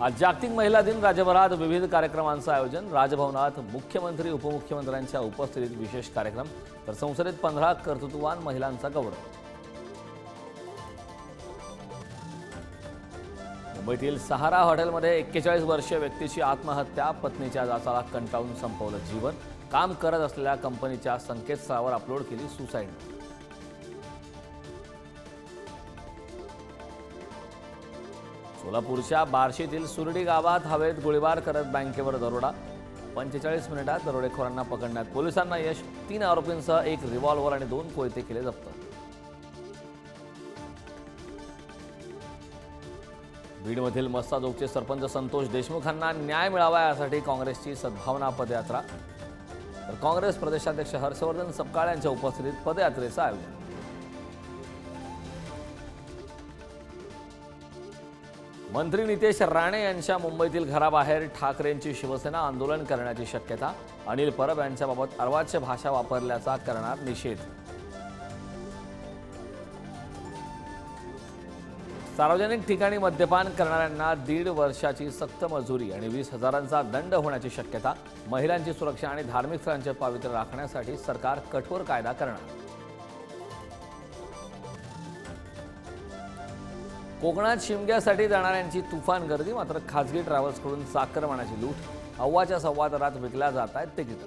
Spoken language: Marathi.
आज जागतिक महिला दिन. राज्यभरात विविध कार्यक्रमांचं आयोजन. राजभवनात मुख्यमंत्री उपमुख्यमंत्र्यांच्या उपस्थितीत विशेष कार्यक्रम, तर संसदेत 15 कर्तृत्ववान महिलांचा गौरव. मुंबईतील सहारा हॉटेलमध्ये 41 वर्षीय व्यक्तीची आत्महत्या. पत्नीच्या जाचाला कंटाळून संपवलं जीवन. काम करत असलेल्या कंपनीच्या संकेतस्थळावर अपलोड केली सुसाईड. सोलापूरच्या बार्शीतील सुरडी गावात हवेत गोळीबार करत बँकेवर दरोडा. 45 मिनिटात दरोडेखोरांना पकडण्यात पोलिसांना यश. 3 आरोपींसह 1 रिव्हॉल्व्हर आणि 2 कोयते केले जप्त. बीडमधील मस्साजोगचे सरपंच संतोष देशमुखांना न्याय मिळावा यासाठी काँग्रेसची सद्भावना पदयात्रा, तर काँग्रेस प्रदेशाध्यक्ष हर्षवर्धन सपकाळ यांच्या उपस्थितीत पदयात्रेचं आयोजन. मंत्री नितेश राणे यांच्या मुंबईतील घराबाहेर ठाकरेंची शिवसेना आंदोलन करण्याची शक्यता. अनिल परब यांच्याबाबत अर्वाच्य भाषा वापरल्याचा करणार निषेध. सार्वजनिक ठिकाणी मद्यपान करणाऱ्यांना 1.5 वर्षाची सक्त मजुरी आणि 20,000चा दंड होण्याची शक्यता. महिलांची सुरक्षा आणि धार्मिक स्थळांचे पावित्र्य राखण्यासाठी सरकार कठोर कायदा करणार. कोकणात शिमग्यासाठी जाणाऱ्यांची तुफान गर्दी. मात्र खासगी ट्रॅव्हल्सकडून चाकरमानाची लूट. अव्वाच्या सव्वा दरात विकल्या जात आहेत तिकीटं.